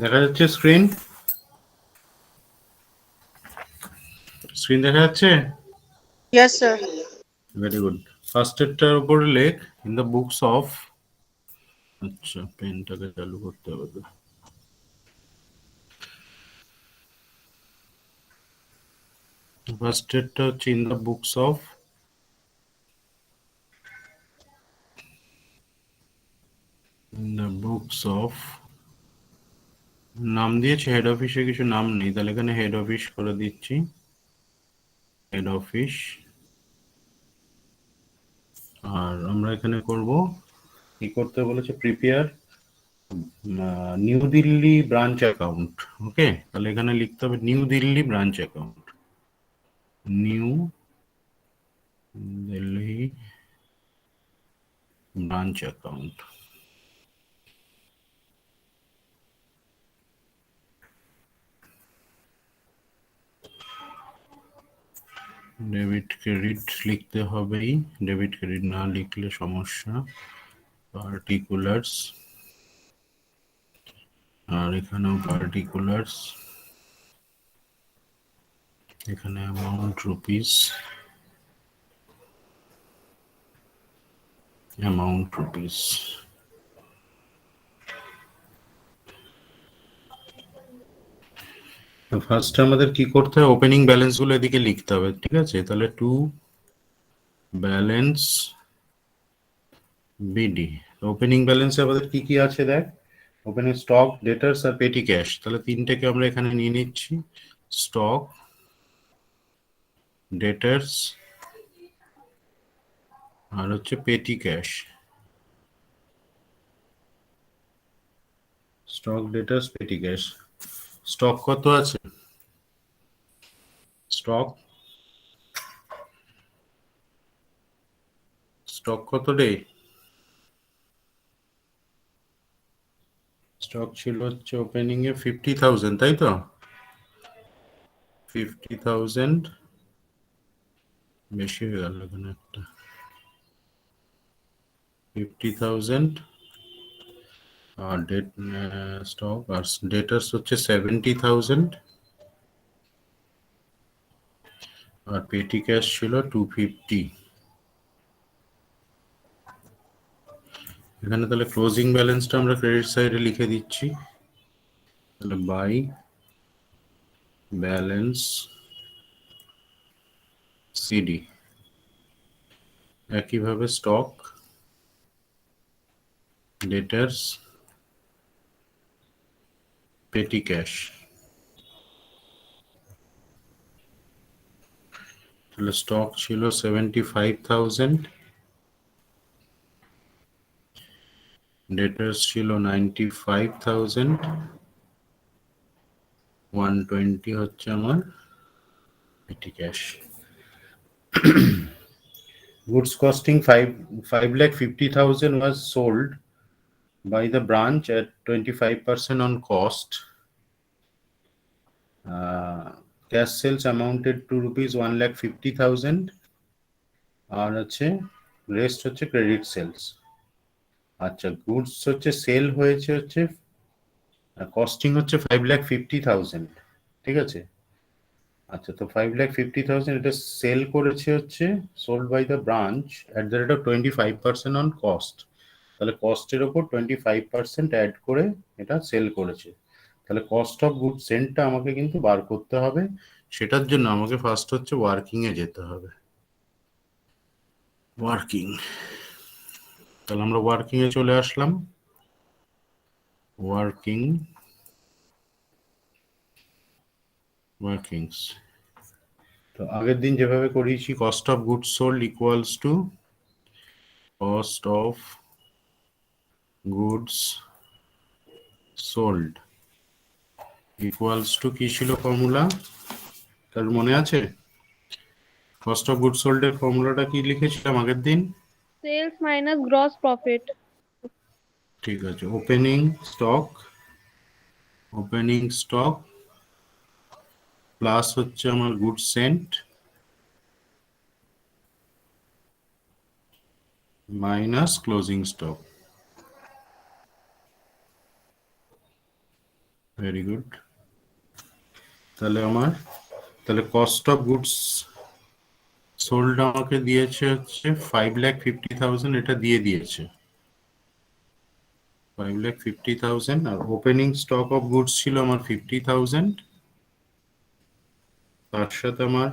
দেখা যাচ্ছে স্ক্রিন দেখা যাচ্ছে? Yes, sir. Very good. First এরটার উপরে লেখ ইন দ্য বুকস অফ। আচ্ছা, পেনটাকে চালু করতে হবে। ফার্স্ট এরটা হচ্ছে ইন দ্য বুকস অফ নাম দিয়েছে, হেড অফিসে কিছু নাম নেই, তাহলে এখানে হেড অফিস করে দিচ্ছি। Head office. আর আমরা এখানে করব কি করতে বলেছে, prepare new Delhi branch account. Okay, তাহলে এখানে লিখতে হবে new Delhi branch account. New Delhi branch account. Debit credit লিখতে হবেই, ডেবিট ক্রেডিট না লিখলে সমস্যা। পার্টিকুলার্স, আর এখানেও পার্টিকুলার্স, এখানে অ্যামাউন্ট রুপিস, অ্যামাউন্ট রুপিস। ফার্স্টে আমাদের কি করতে হবে, ওপেনিং ব্যালেন্স গুলো এদিকে লিখতে হবে, ঠিক আছে? তাহলে টু ব্যালেন্স বিডি। ওপেনিং ব্যালেন্সে আমাদের কি কি আছে দেখ, ওপেনিং স্টক, ডেটার্স আর পেটি ক্যাশ। তাহলে তিনটেকে আমরা এখানে নিয়ে নিচ্ছি, স্টক, ডেটার্স আর হচ্ছে পেটি ক্যাশ। স্টক, ডেটার্স, পেটি ক্যাশ। স্টক কত আছে? স্টক স্টক কত রে? স্টক ছিল হচ্ছে ওপেনিং এ 50,000, তাই তো? 50,000 বেশি হয়ে গেল এখানে একটা। 50,000 আর স্টক আর ডেটার্স হচ্ছে 70,000 আর পেটি ক্যাশ ছিল 250। এখানে তাহলে ক্লোজিং ব্যালেন্সটা আমরা ক্রেডিট সাইডে লিখে দিচ্ছি। তাহলে বাই ব্যালেন্স সিডি। একইভাবে স্টক, ডেটার্স, পেটি ক্যাশ। তাহলে স্টক ছিল 75,000, ডেটার্স ছিল 95,000, 120 হচ্ছে আমার পেটি cash. Goods costing 5,50,000 was sold by the branch at 25% on cost. Cash sales amounted to rupees 1,50,000 আর হচ্ছে রেস্ট হচ্ছে ক্রেডিট সেলস। আচ্ছা, গুডস হচ্ছে সেল হয়েছে হচ্ছে, কস্টিং হচ্ছে 5,50,000, ঠিক আছে? আচ্ছা, তো 5,50,000 এটা সেল করেছে হচ্ছে, sold by the branch at the rate of 25% on cost. তাহলে কস্টের ওপর 25% অ্যাড করে এটা সেল করেছে। তাহলে কস্ট অফ গুড সেন্টটা আমাকে কিন্তু বার করতে হবে। সেটার জন্য আমাকে ফার্স্ট হচ্ছে ওয়ার্কিং এ যেতে হবে। ওয়ার্কিং, তাহলে আমরা ওয়ার্কিং এ চলে আসলাম। ওয়ার্কিংস, তো আগের দিন যেভাবে করিয়েছি, cost of goods sold equals to cost of goods sold equals to কি ছিল ফর্মুলা, তার মনে আছে? কস্ট অফ গুডস সোল্ড এর ফর্মুলাটা কি লিখেছিলাম আগের দিন? Sales minus gross profit. ঠিক আছে, ওপেনিং স্টক প্লাস হচ্ছে আমার good sent minus closing stock. Very good. তাহলে কস্ট অফ গুডস সোল্ড আমাকে দিয়েছে হচ্ছে 5,50,000, এটা দিয়ে দিয়েছে 5,50,000। আর ওপেনিং স্টক অফ গুডস ছিল আমার 50,000। তার সাথে আমার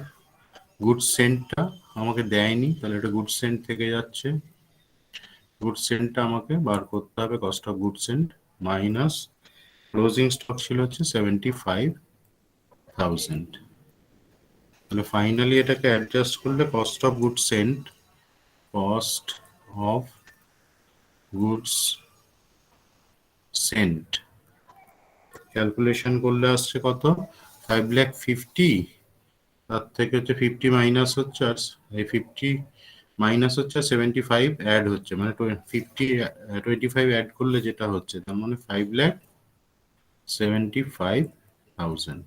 গুডস সেন্টটা আমাকে দেয়নি, তাহলে এটা গুডস সেন্ট থেকে যাচ্ছে। গুডস সেন্টটা আমাকে বার করতে হবে, cost of goods sent minus closing stock ছিল হচ্ছে 75,000। তাহলে ফাইনালি এটাকে অ্যাডজাস্ট করলে cost of goods sent, cost of goods sent calculation করলে আসছে কত, 5,50,000। তার থেকে হচ্ছে 50 মাইনাস হচ্ছে, আর এই 50 মাইনাস হচ্ছে 75 অ্যাড হচ্ছে, মানে 25 অ্যাড করলে যেটা হচ্ছে তার মানে 5,75,000।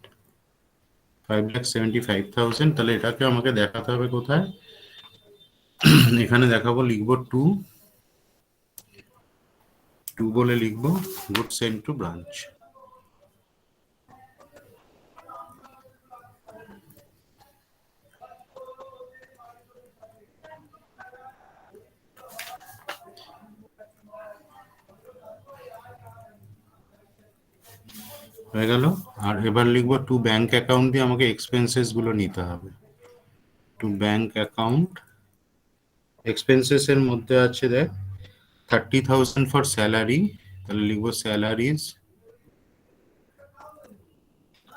5,75,000। তাহলে এটাকে আমাকে দেখাতে হবে কোথায়, এখানে দেখাবো, লিখবো টু বলে লিখবো, গুড সেন্ট টু ব্রাঞ্চ। হয়ে গেল। আর এবার লিখবো টু ব্যাংক অ্যাকাউন্ট দিয়ে আমাকে এক্সপেন্সেস গুলো নিতে হবে। টু ব্যাংক অ্যাকাউন্ট, এক্সপেন্সেস এর মধ্যে আছে দেখ 30,000 ফর স্যালারি, তাহলে লিখবো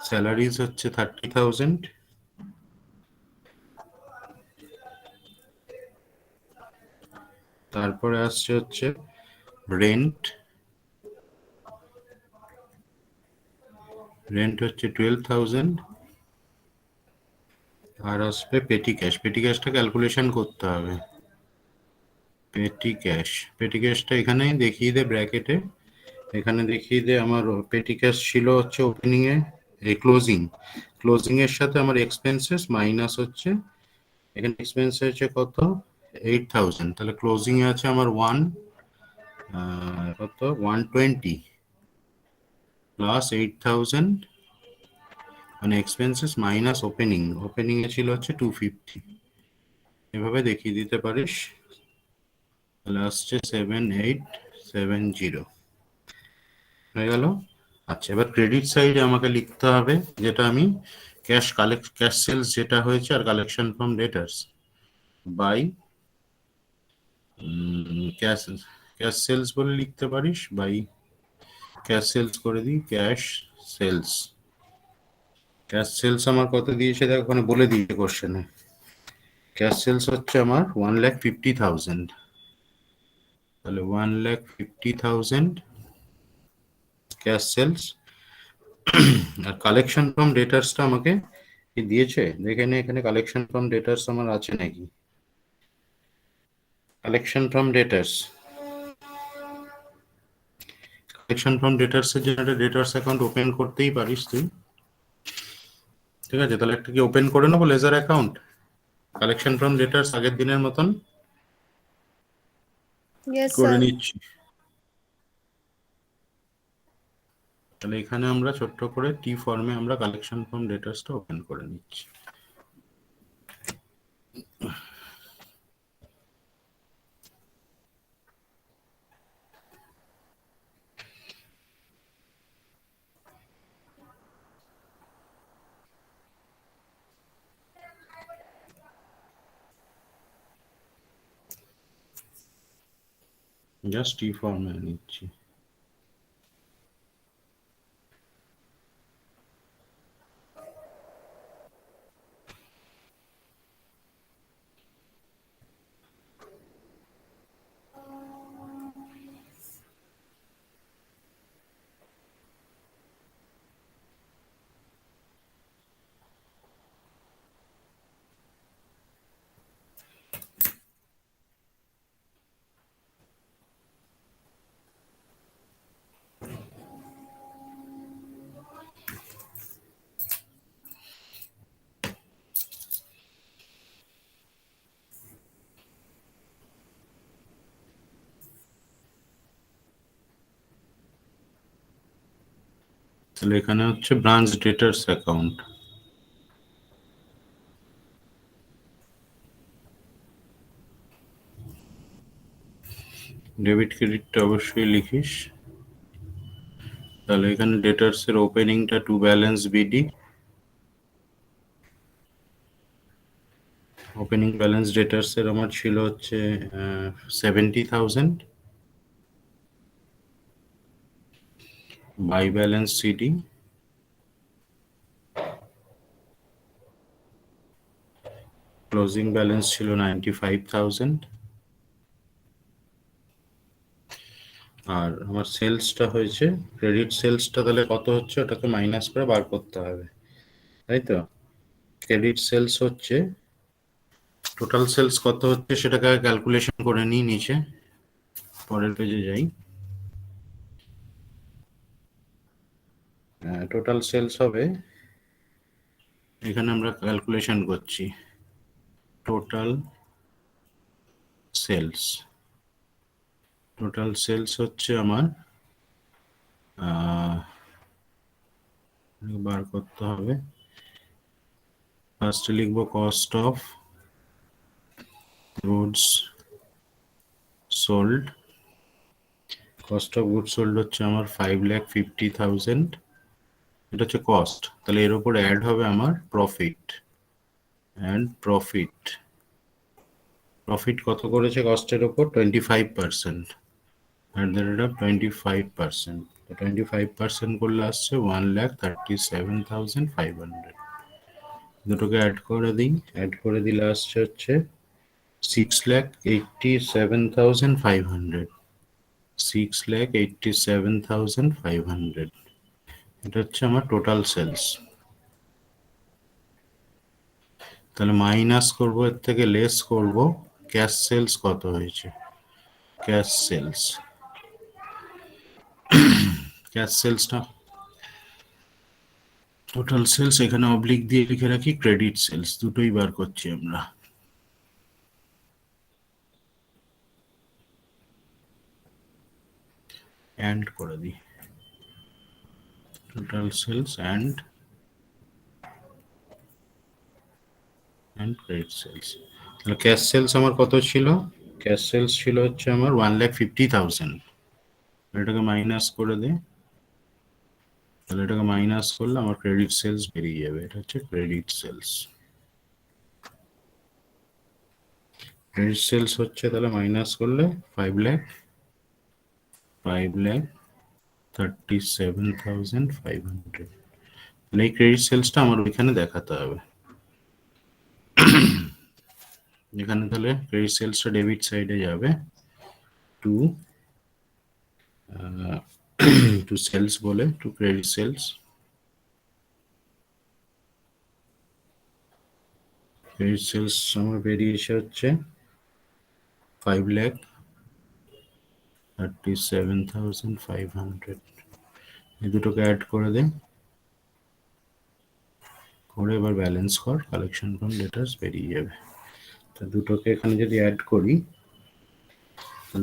স্যালারিজ হচ্ছে 30,000। তারপরে আসছে হচ্ছে রেন্ট, রেন্ট হচ্ছে 12,000। আর আসবে পেটি ক্যাশ, পেটি ক্যাশটা ক্যালকুলেশন করতে হবে। পেটি ক্যাশটা এখানেই দেখিয়ে দে ব্র্যাকেটে, এখানে দেখিয়ে দে আমার পেটি ক্যাশ ছিল হচ্ছে ওপেনিং এ, এই ক্লোজিং এর সাথে আমার এক্সপেন্সেস মাইনাস হচ্ছে, এখানে এক্সপেন্স হচ্ছে কত 8,000। তাহলে ক্লোজিং এ আছে আমার কত 120 প্লাস 8,000, মানে এক্সপেন্সেস মাইনাস ওপেনিং এ ছিল হচ্ছে 250। এভাবে দেখিয়ে দিতে পারিস। তাহলে আসছে 7,870 হয়ে গেল। আচ্ছা, এবার ক্রেডিট সাইডে আমাকে লিখতে হবে, যেটা আমি ক্যাশ সেলস যেটা হয়েছে আর collection from debtors by cash cash sales বলে লিখতে পারিস, বাই ক্যাশ সেলস করে দিই, ক্যাশ সেলস আমার কত দিয়েছে দেখ ওখানে বলে দিয়েছে কোশ্চেনে। ক্যাশ সেলস হচ্ছে আমার 1,50,000, তাহলে 1,50,000 ক্যাশ সেলস। আর কালেকশন ফ্রম ডেটার্সটা আমাকে কি দিয়েছে দেখে নে, এখানে কালেকশন ফ্রম ডেটার্স আমার আছে নাকি। কালেকশন ফ্রম ডেটার্স, কালেকশন ফ্রম ডেটার্স এর জন্য একটা ডেটার্স অ্যাকাউন্ট ওপেন করতেই পারিস তুই। ঠিক আছে, তাহলে একটা কি ওপেন করে নেবো লেজার অ্যাকাউন্ট, কালেকশন ফ্রম ডেটার্স আগের দিনের মতন Yes, করে sir. নিচ্ছি। তাহলে এখানে আমরা ছোট্ট করে টি ফর্মে আমরা কালেকশন ফ্রম ডেটার্সটা ওপেন করে নিচ্ছি। জাস্ট টি ফর্মে নিচ্ছি। তাহলে এখানে হচ্ছে ব্রাঞ্চ ডেটার্স অ্যাকাউন্ট। ডেবিট ক্রেডিটটা অবশ্যই লিখিস। তাহলে এখানে ডেটার্স এর ওপেনিংটা to balance B D, opening balance debtors এর আমার ছিল হচ্ছে 70,000, by balance C D closing balance ছিল 95,000, আর আমার সেলসটা হয়েছে ক্রেডিট সেলসটা, তাহলে কত হচ্ছে ওটাকে মাইনাস করে বার করতে হবে, তাই তো? ক্রেডিট সেলস হচ্ছে টোটাল সেলস কত হচ্ছে সেটাকে ক্যালকুলেশন করে নিই নিচে, পরের পেজে যাই। টোটাল সেলস হবে, এখানে আমরা ক্যালকুলেশন করছি টোটাল সেলস। টোটাল সেলস হচ্ছে আমার বার করতে হবে। ফার্স্টে লিখবো cost of goods sold. Cost of goods sold হচ্ছে আমার 5,50,000, এটা হচ্ছে কস্ট। তাহলে এর উপর অ্যাড হবে আমার প্রফিট, অ্যান্ড প্রফিট। প্রফিট কত করেছে কস্টের ওপর? 25%, at the rate of 25%। তো 25% করলে আসছে 1,37,500। দুটোকে অ্যাড করে দিই, অ্যাড করে দিলে আসছে হচ্ছে 6,87,500, 6,87,500। এটা হচ্ছে আমার টোটাল সেলস। তাহলে মাইনাস করবো, এর থেকে লেস করব ক্যাশ সেলস কত হয়েছে। ক্যাশ সেলস, ক্যাশ সেলসটা টোটাল সেলস, এখানে অবলিক দিয়ে লিখে রাখি ক্রেডিট সেলস, দুটোই বার করছি আমরা। অ্যান্ড করে দিই total sales and credit sales. তাহলে ক্যাশ সেলস আমার কত ছিল? ক্যাশ সেলস ছিল হচ্ছে আমার 1,50,000। এটাকে মাইনাস করে দে, তাহলে এটাকে মাইনাস করলে আমার ক্রেডিট সেলস বেরিয়ে যাবে। এটা হচ্ছে ক্রেডিট সেলস। ক্রেডিট সেলস হচ্ছে তাহলে মাইনাস করলে 5,37,500। এই ক্রেডিট সেলসটা আমার ওইখানে দেখাতে হবে। এখানে তাহলে ক্রেডিট সেলসটা ডেবিট সাইডে যাবে, টু টু সেলস বলে, to credit sales. Credit sales আমার বেরিয়েছে হচ্ছে 5,37,500। এই দুটোকে অ্যাড করে দে, করে এবার ব্যালেন্স কর, কালেকশন ফ্রম ডেটার্স বেরিয়ে যাবে। তো দুটোকে এখানে যদি অ্যাড করি,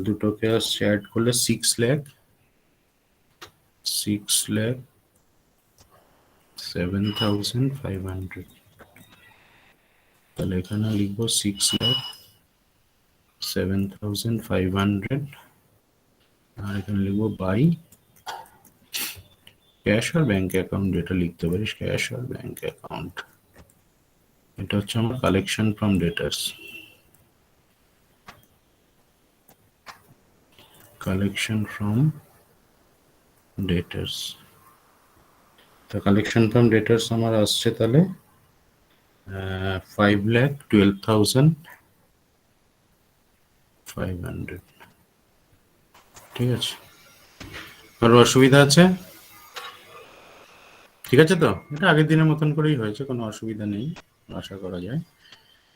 দুটোকে আসছে অ্যাড করলে 6,07,500। তাহলে এখানে লিখবো 6,07,500, আর এখানে লিখবো বাই ক্যাশ আর ব্যাংক অ্যাকাউন্ট, যেটা লিখতে পারিস ক্যাশ আর ব্যাংক অ্যাকাউন্ট। এটা হচ্ছে আমার কালেকশন ফ্রম ডেটার্স। কালেকশন ফ্রম ডেটার্স, তো কালেকশন ফ্রম ডেটার্স আমার আসছে তাহলে 5,12,500। ঠিক আছে, কারো অসুবিধা আছে? ঠিক আছে, তো এটা আগের দিনের মতন করেই হয়েছে, কোনো অসুবিধা নেই আশা করা যায়।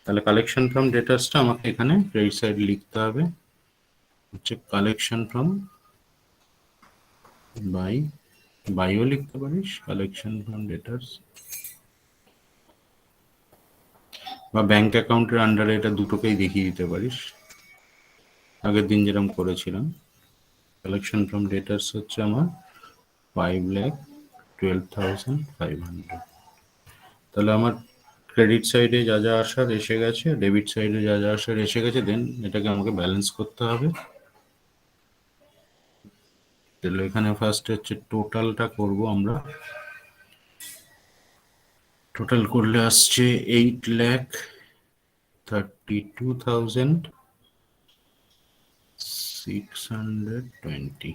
তাহলে কালেকশন ফ্রম ডেটার্সটা আমাকে এখানে ক্রেডিট সাইড লিখতে হবে, হচ্ছে কালেকশন ফ্রম বাই, বাইও লিখতে পারিস, কালেকশন ফ্রম ডেটার্স, বা ব্যাংক অ্যাকাউন্টের আন্ডারে এটা দুটোকেই দেখিয়ে দিতে পারিস, আগের দিন যেরকম করেছিলাম। কালেকশন ফ্রম ডেটার্স হচ্ছে আমার 5,00,000 12,500। তাহলে আমার ক্রেডিট সাইডে যা যা আসার এসে গেছে, ডেবিট সাইডে যা যা আসার এসে গেছে, দেন এটাকে আমাকে ব্যালেন্স করতে হবে। তাহলে এখানে ফার্স্ট হচ্ছে টোটালটা করব আমরা। টোটাল করলে আসছে 8,32,620,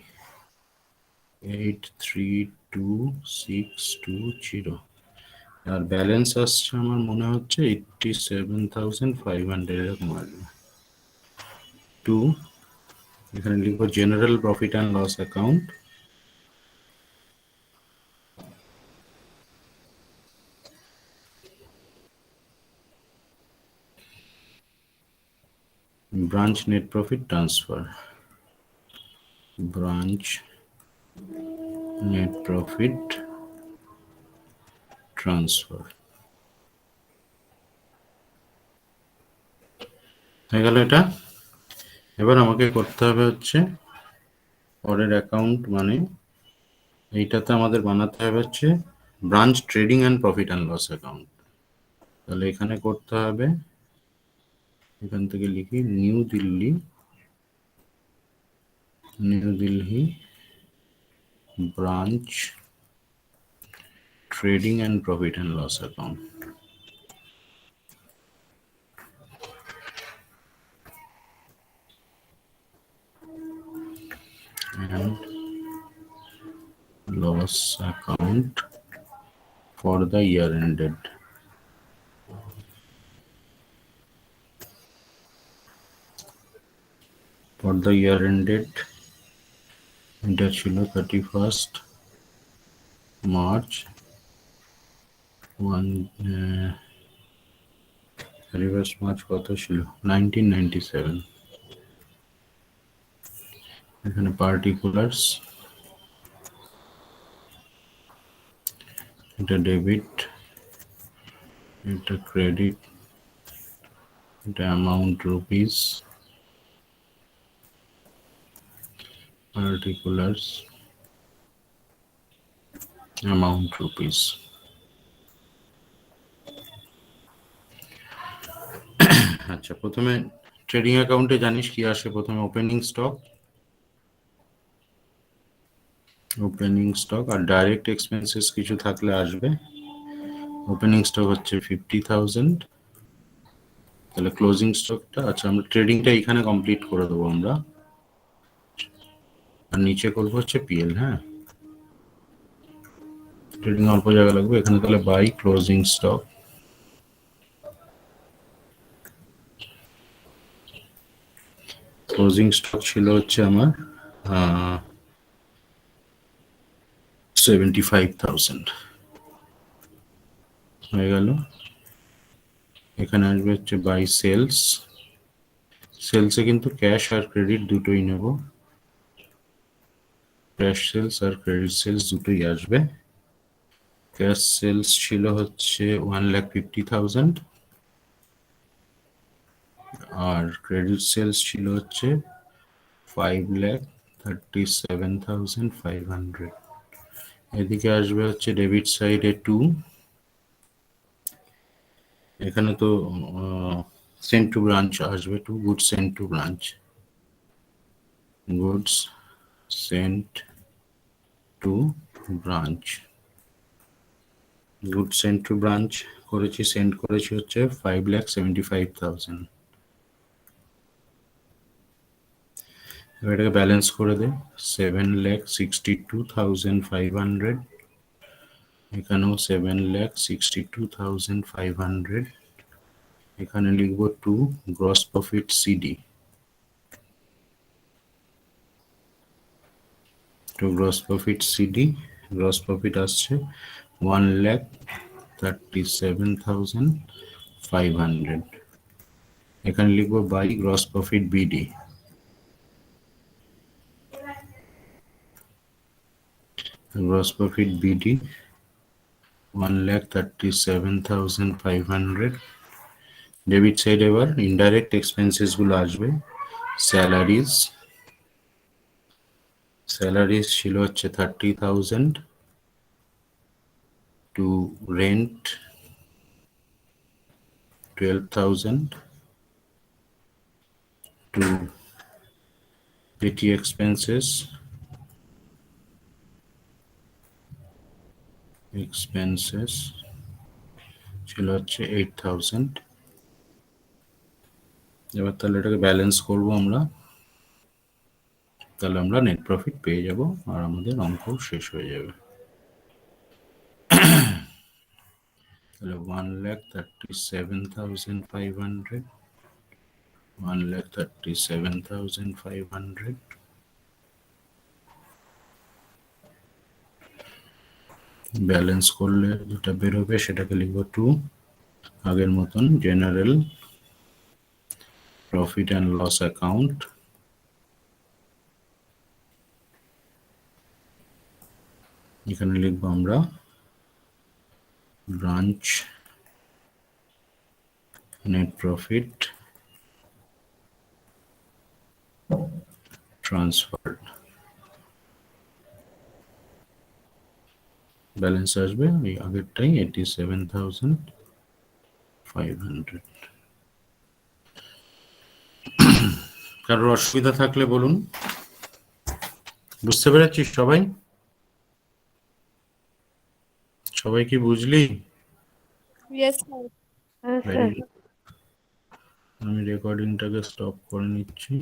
832,620। আর ব্যালেন্স আসছে আমার মনে হচ্ছে 87,500 এরকম আসবে। টু, এখানে লিখবো general profit and loss account. Branch net profit transfer, branch net profit transfer হয়ে গেল এটা। এবার আমাকে করতে হবে হচ্ছে পরের অ্যাকাউন্ট, মানে এইটাতে আমাদের বানাতে হবে হচ্ছে branch trading and profit and loss account. তাহলে এখানে করতে হবে, এখান থেকে লিখি New Delhi, New Delhi branch trading and profit and loss account. And loss account for the year ended. For the year ended, এটা ছিল 31st March 31st March কত ছিল, 1997। এখানে পার্টিকুলার্স, এটা ডেবিট, এটা ক্রেডিট, এটা amount rupees, particulars amount rupees। আচ্ছা, প্রথমে ট্রেডিং অ্যাকাউন্টে জানিস কি আসে, প্রথমে ওপেনিং স্টক, ওপেনিং স্টক আর ডাইরেক্ট এক্সপেন্সেস কিছু থাকলে আসবে। ওপেনিং স্টক হচ্ছে 50,000। তাহলে ক্লোজিং স্টকটা, আচ্ছা আমরা ট্রেডিংটা এখানে কমপ্লিট করে দেবো আমরা, আর নিচে করবো হচ্ছে পিএল। হ্যাঁ, ট্রেডিং অল্প জায়গা লাগবে এখানে। তাহলে by closing stock, closing stock ছিল হচ্ছে আমার 75,000 হয়ে গেল। এখানে আসবে হচ্ছে বাই সেলস, সেলসে কিন্তু ক্যাশ আর ক্রেডিট দুটোই নেব, ক্যাশ সেলস আর ক্রেডিট সেলস দুটোই আসবে। ক্যাশ সেলস ছিল হচ্ছে 1,50,000 আর ক্রেডিট সেলস ছিল হচ্ছে 5,37,500। এদিকে আসবে হচ্ছে ডেবিট সাইডে 2, এখানে তো সেন্ট টু ব্রাঞ্চ আসবে 2, goods sent to branch, goods sent to branch, goods sent to branch করেছি, সেন্ড করেছি হচ্ছে 5,75,000। এটাকে ব্যালেন্স করে দে, 7,62,500, এখানেও 7,62,500। এখানে লিখবো 2 গ্রস প্রফিট সিডি, তো gross profit c d, gross profit আসছে 1,37,500। এখানে লিখবো by gross profit b d, gross profit b d 1,37,500। Debit side এবার ইনডাইরেক্ট এক্সপেন্সেস গুলো আসবে। স্যালারিজ, স্যালারিজ ছিল হচ্ছে 30,000, to rent 12,000, to petty expenses ছিল হচ্ছে 8,000। এবার তাহলে এটাকে ব্যালেন্স করব আমরা, তাহলে আমরা নেট প্রফিট পেয়ে যাব আর আমাদের অঙ্ক শেষ হয়ে যাবে। তাহলে 1,37,500, 1,37,500 ব্যালেন্স করলে যেটা বেরোবে সেটাকে লিখব 2। আগের মতন general profit and loss account, এখানে লিখবো আমরা branch net profit transfer, balance আসবে ওই আগেরটাই 87,500। কারোর অসুবিধা থাকলে বলুন। বুঝতে পেরেছিস সবাই? সবাই কি বুঝলি? Yes, sir. Very good. আমি রেকর্ডিংটাকে স্টপ করে নিচ্ছি।